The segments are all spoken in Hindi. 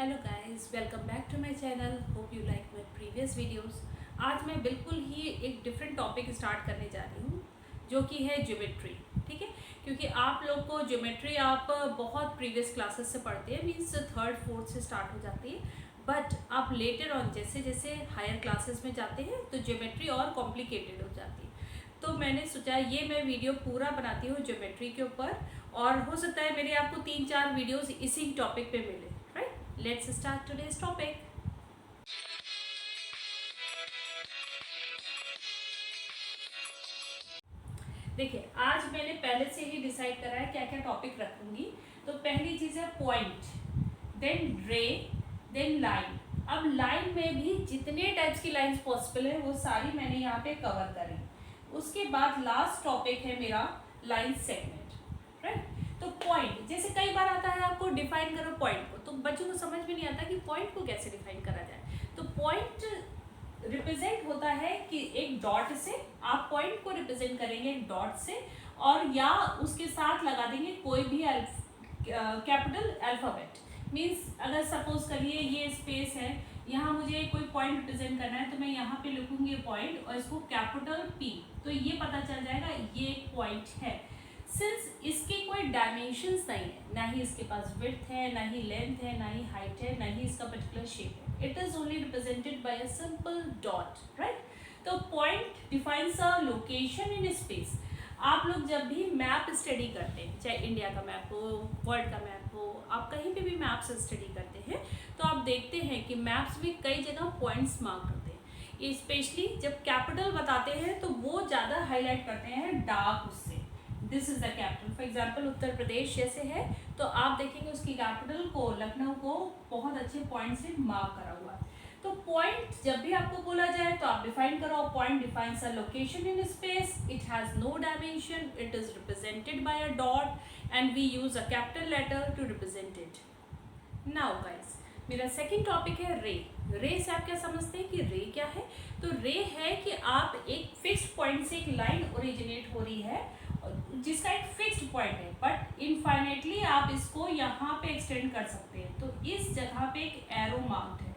Hello guys, welcome back to my channel. Hope you like my previous videos. आज मैं बिल्कुल ही एक डिफरेंट टॉपिक स्टार्ट करने जा रही हूँ जो कि है ज्योमेट्री। ठीक है, क्योंकि आप लोग को ज्योमेट्री आप बहुत प्रीवियस क्लासेस से पढ़ते हैं, मीन्स थर्ड फोर्थ से स्टार्ट हो जाती है। बट आप लेटर ऑन जैसे जैसे हायर क्लासेस में जाते हैं तो ज्योमेट्री और कॉम्प्लिकेटेड हो जाती है। तो मैंने सोचा ये मैं वीडियो पूरा बनाती हूँ ज्योमेट्री के ऊपर, और हो सकता है मेरे आपको 3-4 वीडियोस इसी टॉपिक पे मिले। Right, let's start today's topic. देखिए, आज मैंने पहले से ही डिसाइड करा है क्या क्या टॉपिक रखूंगी। तो पहली चीज़ है पॉइंट, देन रे, देन लाइन। अब लाइन में भी जितने टाइप्स की लाइंस पॉसिबल है वो सारी मैंने यहाँ पे कवर करी। उसके बाद लास्ट टॉपिक है मेरा लाइन सेगमेंट। राइट, तो पॉइंट जैसे कई बार आता है आपको डिफाइन करो पॉइंट को, तो बच्चों को समझ में नहीं आता कि पॉइंट को कैसे डिफाइन करा जाए। तो पॉइंट रिप्रेजेंट होता है कि एक डॉट से आप पॉइंट को रिप्रेजेंट करेंगे एक डॉट से, और या उसके साथ लगा देंगे कोई भी कैपिटल अल्फाबेट। मीन्स अगर सपोज करिए ये स्पेस है, यहाँ मुझे कोई पॉइंट रिप्रेजेंट करना है तो मैं यहाँ पे लिखूंगी पॉइंट और इसको कैपिटल P, तो ये पता चल जाएगा ये एक पॉइंट है। सिंस इसके कोई डायमेंशंस नहीं है, ना ही इसके पास विड्थ है, ना ही लेंथ है, ना ही हाइट है, ना ही इसका पर्टिकुलर शेप है, it is only represented by a simple dot. Right, तो point defines a location in space. आप लोग जब भी मैप स्टडी करते हैं, चाहे इंडिया का मैप हो, वर्ल्ड का मैप हो, आप कहीं पे भी मैप्स स्टडी करते हैं तो आप देखते हैं कि मैप्स में कई जगह पॉइंट्स मार्क करते हैं। स्पेशली जब कैपिटल बताते हैं तो वो ज़्यादा हाईलाइट करते हैं डार्क उससे। This is the capital, for example Uttar Pradesh जैसे है तो आप देखेंगे उसकी कैपिटल को, लखनऊ को, बहुत अच्छे पॉइंट से मार्क करा हुआ है। तो पॉइंट जब भी आपको बोला जाए तो आप डिफाइन करो, point defines a location in space, it has no dimension, it is represented by a dot and we use a capital letter to represent it. Now guys, मेरा सेकंड टॉपिक है रे। रे से आप क्या समझते हैं कि रे क्या है? तो रे है कि आप एक फिक्स्ड पॉइंट से एक लाइन ओरिजिनेट हो रही है जिसका एक फिक्स्ड पॉइंट है, बट इनफाइनाइटली आप इसको यहाँ पे एक्सटेंड कर सकते हैं। तो इस जगह पे एक एरो मार्क्ड है,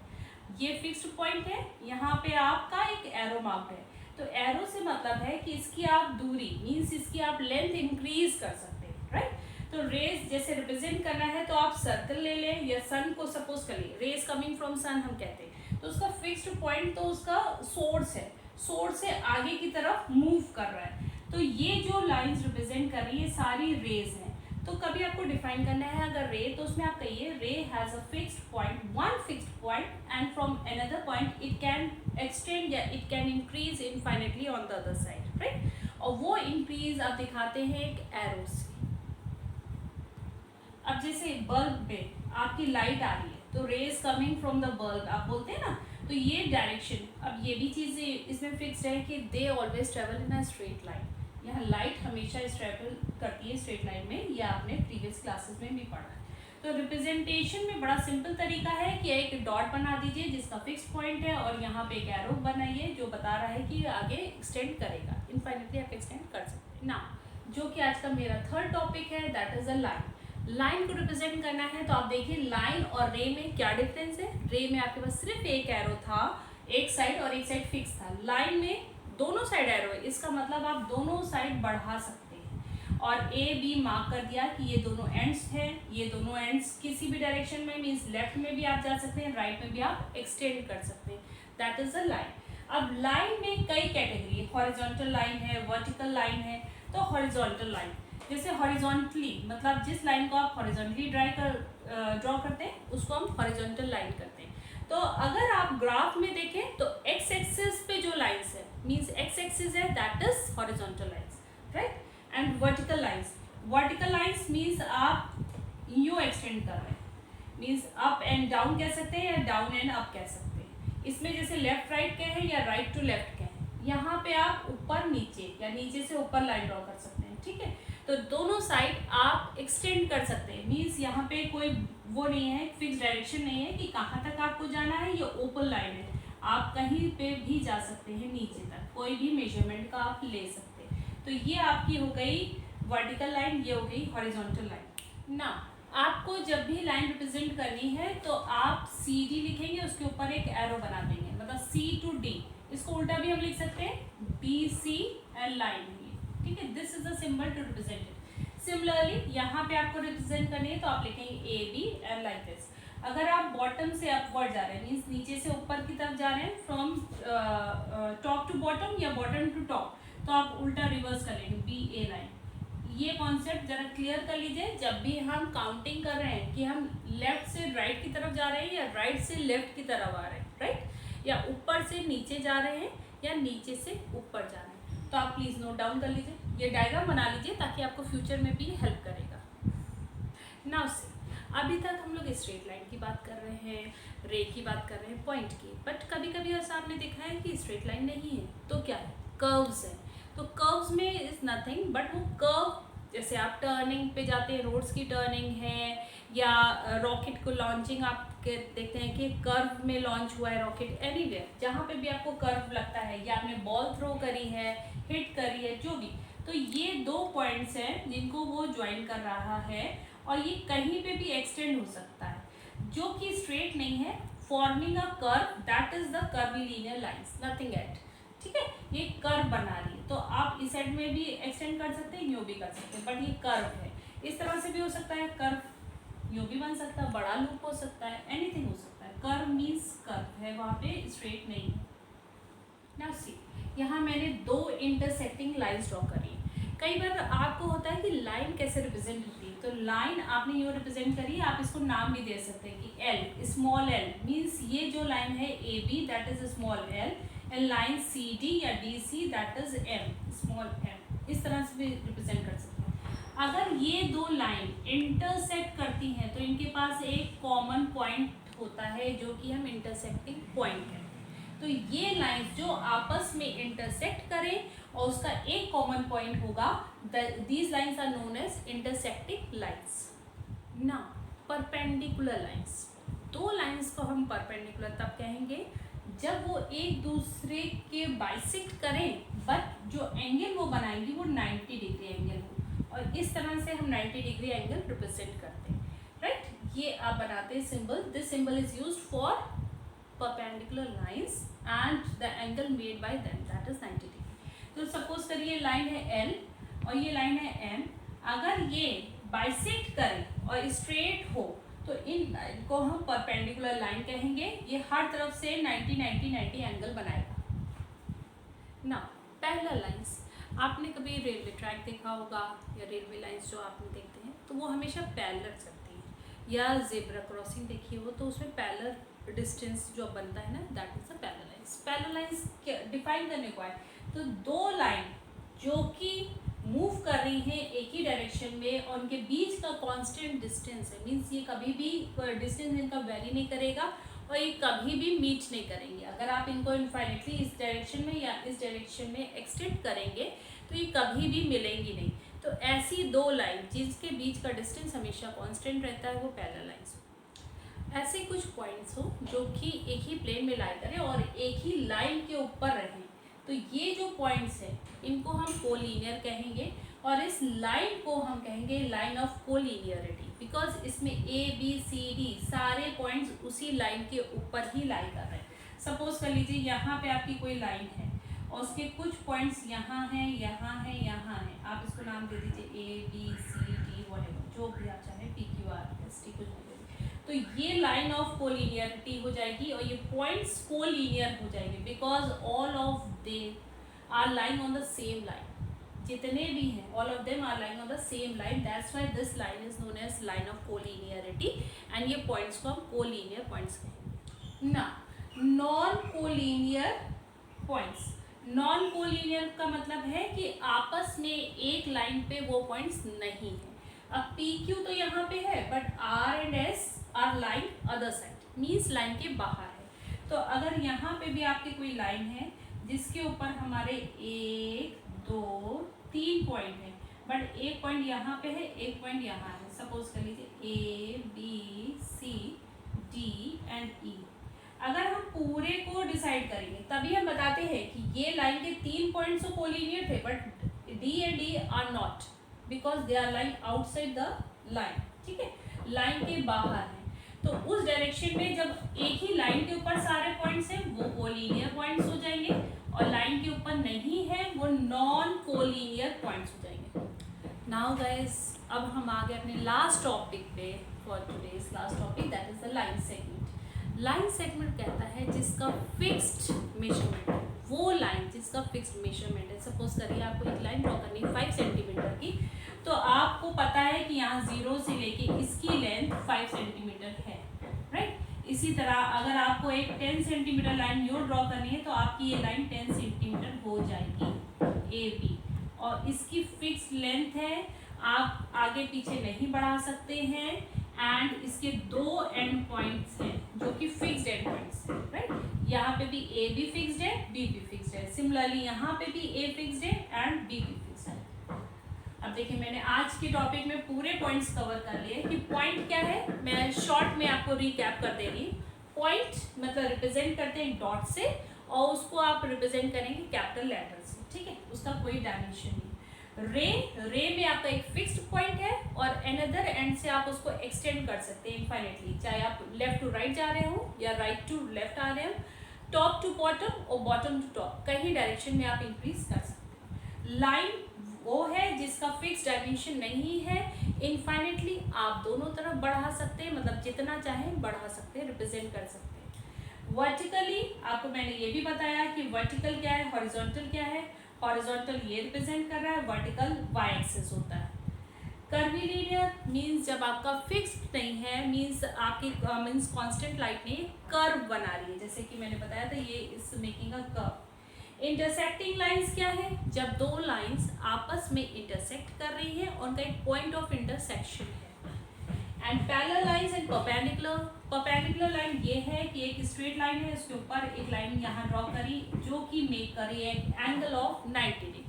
ये फिक्स्ड पॉइंट है, यहाँ पे आपका एक एरो मार्क्ड है। तो एरो से मतलब है कि इसकी आप दूरी, मीन्स इसकी आप लेंथ इंक्रीज कर सकते हैं। राइट, तो रेज जैसे रिप्रेजेंट करना है तो आप सर्कल ले लें या सन को सपोज कर लिए, रेज कमिंग फ्रॉम सन हम कहते हैं, तो उसका फिक्स्ड पॉइंट तो उसका सोर्स है, सोर्स से आगे की तरफ मूव कर रहा है। तो ये जो लाइंस रिप्रेजेंट कर रही है सारी रेज हैं। तो कभी आपको डिफाइन करना है अगर रे, तो उसमें आप कहिए ray has a fixed point, one fixed point, and from another point it can extend या it can increase infinitely on the other side. Right, और वो इंक्रीज आप दिखाते हैं एक एरो से। अब जैसे बल्ब में आपकी लाइट आ रही है तो rays coming from the bulb आप बोलते हैं ना, तो ये डायरेक्शन, अब ये भी चीज़ इसमें फिक्स्ड है कि they always travel in a straight line. यहाँ लाइट हमेशा ट्रेवल करती है स्ट्रेट लाइन में, यह आपने प्रीवियस क्लासेस में भी पढ़ा है। तो रिप्रेजेंटेशन में बड़ा सिंपल तरीका है कि एक डॉट बना दीजिए जिसका फिक्स पॉइंट है, और यहाँ पे एक एरो बनाइए जो बता रहा है कि आगे एक्सटेंड करेगा, इनफाइनाइटली आप एक्सटेंड कर सकते हैं ना। जो कि आज का मेरा थर्ड टॉपिक है, that is a line. Line को रिप्रेजेंट करना है तो आप देखिए लाइन और रे में क्या डिफरेंस है। रे में आपके पास सिर्फ एक एरो था एक साइड और एक साइड फिक्स था, लाइन में दोनों साइड एरो है, इसका मतलब आप दोनों साइड बढ़ा सकते हैं। और ए बी मार्क कर दिया कि ये दोनों एंड्स हैं, ये दोनों एंड्स किसी भी डायरेक्शन में, मीन्स लेफ्ट में भी आप जा सकते हैं, राइट में भी आप एक्सटेंड कर सकते हैं, दैट इज अ लाइन। अब लाइन में कई कैटेगरी है, हॉरिजॉन्टल लाइन है, वर्टिकल लाइन है। तो हॉरिजॉन्टल लाइन जैसे हॉरिजॉन्टली, मतलब जिस लाइन को आप हॉरिजॉन्टली ड्रॉ करते हैं उसको हम हॉरिजॉन्टल लाइन करते हैं। तो अगर आप ग्राफ में देखें तो एक्स एक्सिस पे जो लाइंस है, मींस एक्स एक्सिस है, that is horizontal lines. Right, and vertical lines means आप यूं एक्सटेंड कर रहे हैं, मींस अप एंड डाउन कह सकते हैं या डाउन एंड अप कह सकते हैं। इसमें जैसे लेफ्ट राइट के हैं या राइट टू लेफ्ट के हैं, यहाँ पे आप ऊपर नीचे या नीचे से ऊपर लाइन ड्रॉ कर सकते हैं। ठीक है, तो दोनों साइड आप एक्सटेंड कर सकते हैं, मीन्स यहाँ पे कोई वो नहीं है, फिक्स डायरेक्शन नहीं है कि कहाँ तक आपको जाना है, ये ओपन लाइन है, आप कहीं पे भी जा सकते हैं, नीचे तक कोई भी मेजरमेंट का आप ले सकते हैं। तो ये आपकी हो गई वर्टिकल लाइन, ये हो गई हॉरिजॉन्टल लाइन ना। आपको जब भी लाइन रिप्रेजेंट करनी है तो आप सी डी लिखेंगे, उसके ऊपर एक एरो बना देंगे, मतलब सी टू डी। इसको उल्टा भी हम लिख सकते हैं, बी सी एल लाइन है, ठीक है। This is the symbol to represent it. Similarly यहाँ पे आपको रिप्रेजेंट करनी है तो आप लिखेंगे A B L like this. अगर आप बॉटम से अपवर्ड जा रहे हैं, मीन्स नीचे से ऊपर की तरफ जा रहे हैं, फ्रॉम टॉप टू बॉटम या बॉटम टू टॉप, तो आप उल्टा रिवर्स कर लेंगे, बी ए लाइन। ये कॉन्सेप्ट जरा क्लियर कर लीजिए। जब भी हम काउंटिंग कर रहे हैं कि हम लेफ्ट से राइट की तरफ जा रहे हैं या राइट से लेफ्ट की तरफ आ रहे हैं, राइट, या ऊपर से नीचे जा रहे हैं या नीचे से ऊपर जा रहे हैं, तो आप प्लीज़ नोट डाउन कर लीजिए, ये डायग्राम बना लीजिए ताकि आपको फ्यूचर में भी हेल्प करेगा। नाउ से अभी तक हम लोग स्ट्रेट लाइन की बात कर रहे हैं, रे की बात कर रहे हैं, पॉइंट की, बट कभी कभी ऐसा आपने देखा है कि स्ट्रेट लाइन नहीं है, तो क्या है, कर्व्स है। तो कर्व्स में इज नथिंग बट वो कर्व, जैसे आप टर्निंग पे जाते हैं, रोड्स की टर्निंग है, या रॉकेट को लॉन्चिंग आप देखते हैं कि कर्व में लॉन्च हुआ है रॉकेट, एनीवेयर जहाँ पे भी आपको कर्व लगता है, या आपने बॉल थ्रो करी है, हिट करी है, जो भी, तो ये दो पॉइंट्स हैं जिनको वो ज्वाइन कर रहा है, और ये कहीं पे भी एक्सटेंड हो सकता है, जो कि स्ट्रेट नहीं है, forming a curve, that is the curvilinear lines, nothing at, ठीक है। ये कर्व बना रही है, तो आप इस साइड में भी एक्सटेंड कर सकते हैं, यूँ भी कर सकते हैं, बट ये कर्व है, इस तरह से भी हो सकता है, कर्व यूँ भी बन सकता है, बड़ा लूप हो सकता है, एनीथिंग हो सकता है, कर्व मीन्स कर्व है, वहाँ पे स्ट्रेट नहीं है। नाउ सी, यहाँ मैंने दो इंटरसेक्टिंग लाइंस ड्रॉ करी है। कई बार आपको होता है कि लाइन कैसे रिप्रेजेंट होती है, तो लाइन आपने यूँ रिप्रेजेंट करी, आप इसको नाम भी दे सकते हैं कि एल, स्मॉल एल मीन्स ये जो लाइन है A B, that is small L, and line C D या D C, that is M, small M, इस तरह से भी रिप्रेजेंट कर सकते हैं। अगर ये दो लाइन इंटरसेक्ट करती हैं तो इनके पास एक कॉमन पॉइंट होता है, जो कि हम इंटरसेक्टिंग पॉइंट है। तो ये लाइंस जो आपस में इंटरसेक्ट करें और उसका एक कॉमन पॉइंट होगा, these lines are known as intersecting lines. ना परपेंडिकुलर लाइंस, दो लाइंस को हम परपेंडिकुलर तब कहेंगे जब वो एक दूसरे के बाइसेक्ट करें, बट जो एंगल वो बनाएंगी वो 90 डिग्री एंगल हो, और इस तरह से हम 90 डिग्री एंगल रिप्रेजेंट करते हैं, राइट। ये आप बनाते हैं symbol, this symbol is used for perpendicular lines and the angle made by them, that is 90 degree। तो सपोज करिए लाइन है L और ये लाइन है M, अगर ये बाइसेक्ट करें और स्ट्रेट हो तो इन लाइन को हम परपेंडिकुलर लाइन कहेंगे। ये हर तरफ से 90 90 90 एंगल बनाएगा। ना पैरेलल लाइंस, आपने कभी रेलवे ट्रैक देखा होगा या रेलवे लाइंस जो आप देखते हैं तो वो हमेशा पैरेलल चलती हैं, या जेब्रा क्रॉसिंग देखी हो तो उसमें पैरेलल डिस्टेंस जो बनता है ना, that is a parallel lines. Parallel lines define करने को है तो दो लाइन जो कि मूव कर रही हैं एक ही डायरेक्शन में और उनके बीच का कांस्टेंट डिस्टेंस है, मींस ये कभी भी डिस्टेंस इनका वेरी नहीं करेगा और ये कभी भी मीट नहीं करेंगे। अगर आप इनको इनफाइनेटली इस डायरेक्शन में या इस डायरेक्शन में एक्सटेंड करेंगे तो ये कभी भी मिलेंगी नहीं। तो ऐसी दो लाइन जिसके बीच का डिस्टेंस हमेशा कांस्टेंट रहता है वो पैरेलल लाइंस। ऐसे कुछ पॉइंट्स हो जो कि एक ही प्लेन में लाई करें और एक ही लाइन के ऊपर रहें, तो ये जो पॉइंट्स हैं इनको हम कोलिनियर कहेंगे और इस लाइन को हम कहेंगे लाइन ऑफ कोलिनियरिटी, बिकॉज इसमें ए बी सी डी सारे पॉइंट्स उसी लाइन के ऊपर ही लाई कर रहे हैं। सपोज कर लीजिए यहाँ पे आपकी कोई लाइन है और उसके कुछ पॉइंट्स यहाँ हैं, यहाँ हैं, यहाँ हैं, आप इसको नाम दे दीजिए A B C D whatever, जो भी आप चाहें, P Q R S T कुछ भी। तो ये लाइन ऑफ कोलिनियरिटी हो जाएगी और ये पॉइंट्स कोलिनियर हो जाएंगे because all of they are lying on the same line. जितने भी हैं all of them are lying on the same line, that's why this line is known as line of collinearity and ये पॉइंट्स को हम कोलिनियर पॉइंट्स कहेंगे। ना non collinear points, non collinear का मतलब है कि आपस में एक लाइन पे वो पॉइंट्स नहीं है। अब पी क्यू तो यहाँ पे है but R and S are line other side, means line के बाहर है। तो अगर यहाँ पे भी आपकी कोई लाइन है जिसके ऊपर हमारे 1 2 3 पॉइंट है बट एक पॉइंट यहाँ पे है, एक पॉइंट यहाँ है, सपोज कर लीजिए A B C D and E. अगर हम पूरे को डिसाइड करेंगे तभी हम बताते हैं कि ये लाइन के 3 पॉइंट्स तो कोलिनियर थे but D and D are not because they are line outside the line, ठीक है। लाइन के बाहर है, तो उस डायरेक्शन में जब एक ही लाइन के ऊपर सारे पॉइंट्स हैं वो कोलिनियर पॉइंट्स हो जाएंगे, और लाइन के ऊपर नहीं है वो नॉन कोलिनियर पॉइंट्स हो जाएंगे। नाउ गाइस, अब हम आ गए अपने लास्ट टॉपिक पे for today's last topic, that is the line segment. Line segment कहता है जिसका फिक्स्ड मेजरमेंट है, वो लाइन जिसका फिक्स्ड मेजरमेंट है। सपोज करिए आपको एक लाइन ड्रॉ करनी है 5 सेंटीमीटर की, तो आपको पता है कि यहाँ 0 से लेके इसकी लेंथ 5 सेंटीमीटर है, राइट। इसी तरह अगर आपको एक 10 सेंटीमीटर लाइन यूँ ड्रॉ करनी है तो आपकी ये लाइन 10 सेंटीमीटर हो जाएगी ए बी, और इसकी फिक्स लेंथ है, आप आगे पीछे नहीं बढ़ा सकते हैं, एंड इसके 2 एंड पॉइंट्स हैं जो कि फिक्स्ड एंड पॉइंट्स हैं, राइट। यहाँ पे भी ए बी फिक्स्ड है, बी भी फिक्स्ड है, सिमिलरली यहाँ पे भी ए फिक्स्ड है एंड बी भी फिक्स्ड है। अब देखिए मैंने आज के टॉपिक में पूरे पॉइंट्स कवर कर लिए कि पॉइंट क्या है, मैं शॉर्ट में आपको रिकैप कर दे रही हूँ। पॉइंट मतलब रिप्रेजेंट करते हैं डॉट से, और उसको आप रिप्रेजेंट करेंगे कैपिटल लेटर से, ठीक है, उसका कोई डायमेंशन नहीं। रे में आपका एक फिक्स्ड पॉइंट है, और अनदर एंड से आप उसको एक्सटेंड कर सकते हैं इनफाइनेटली, चाहे आप लेफ्ट टू राइट जा रहे हो या राइट टू लेफ्ट आ रहे हो, टॉप टू बॉटम और बॉटम टू टॉप, कहीं डायरेक्शन में आप इंक्रीज कर सकते हैं। लाइन वो है जिसका फिक्स डायमेंशन नहीं है, इनफाइनेटली आप दोनों तरफ बढ़ा सकते हैं, मतलब जितना चाहें बढ़ा सकते हैं, रिप्रेजेंट कर सकते हैं। वर्टिकली आपको मैंने ये भी बताया कि वर्टिकल क्या है, हॉरिजॉन्टल क्या है। हॉरिजॉन्टल ये रिप्रेजेंट कर रहा है, वर्टिकल वाई एक्सिस होता है। कर्वीलिनियर मींस जब आपका फिक्स्ड नहीं है, मींस आपकी मींस कांस्टेंट लाइन ने कर्व बना रही है, जैसे कि मैंने बताया था ये इस making a curve. Intersecting lines क्या है, जब दो लाइंस आपस में इंटरसेक्ट कर रही है, उनका एक पॉइंट ऑफ इंटरसेक्शन है। And parallel lines and perpendicular. Perpendicular line ये है कि एक स्ट्रेट लाइन है, उसके ऊपर एक लाइन यहाँ ड्रॉ करी जो कि मेक कर रही है एंगल ऑफ 90 डिग्री,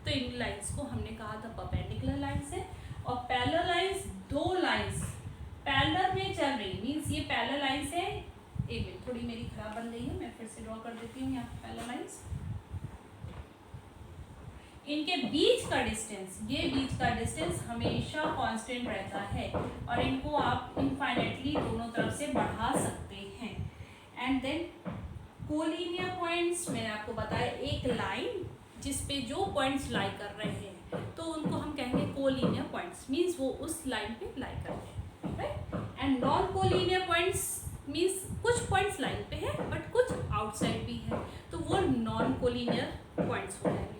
तो इन लाइंस को हमने कहा था परपेंडिकुलर लाइंस है। और पैरेलल लाइंस, दो लाइंस पैरेलल में चल रही, मींस ये पैरेलल लाइंस है। एक मिनट, थोड़ी मेरी खराब बन गई है, मैं फिर से ड्रॉ कर देती हूँ यहाँ पैरेलल लाइंस। इनके बीच का डिस्टेंस, ये बीच का डिस्टेंस हमेशा कांस्टेंट रहता है, और इनको आप इनफाइनाइटली दोनों तरफ से बढ़ा सकते हैं। एंड देन कोलिनियर पॉइंट्स, मैंने आपको बताया एक लाइन जिस पे जो पॉइंट्स लाई कर रहे हैं तो उनको हम कहेंगे कोलिनियर पॉइंट्स, मींस वो उस लाइन पे लाई कर रहे हैं, right. And non collinear points means कुछ पॉइंट्स लाइन पे है बट कुछ आउटसाइड भी है, तो वो नॉन कोलिनियर पॉइंट्स हो जाएंगे।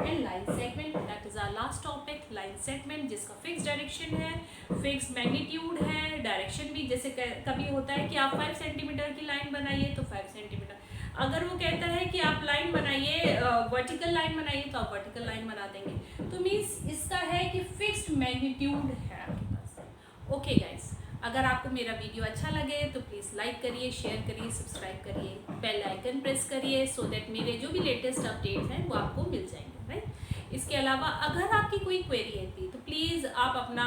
And line segment, that is our last topic, line segment जिसका फिक्स डायरेक्शन है, फिक्स मैग्नीट्यूड है, डायरेक्शन भी, जैसे कभी होता है कि आप 5 सेंटीमीटर की लाइन बनाइए तो 5 सेंटीमीटर, अगर वो कहता है कि आप लाइन बनाइए वर्टिकल लाइन बनाइए तो आप वर्टिकल लाइन बना देंगे, तो मीन्स इसका है कि फिक्स्ड मैग्नीट्यूड है आपके पास। ओके गाइस, अगर आपको मेरा वीडियो अच्छा लगे तो प्लीज़ लाइक करिए, शेयर करिए, सब्सक्राइब करिए, बेल आइकन प्रेस करिए, सो दैट मेरे जो भी लेटेस्ट अपडेट्स हैं वो आपको मिल जाएंगे, राइट। इसके अलावा अगर आपकी कोई क्वेरी है तो प्लीज़ आप अपना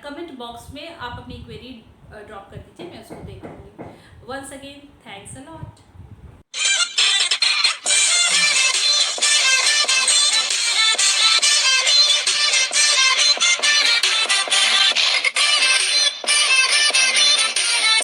कमेंट बॉक्स में आप अपनी क्वेरी ड्रॉप कर दीजिए, मैं उसको देख लूँगी। Once again thanks a lot.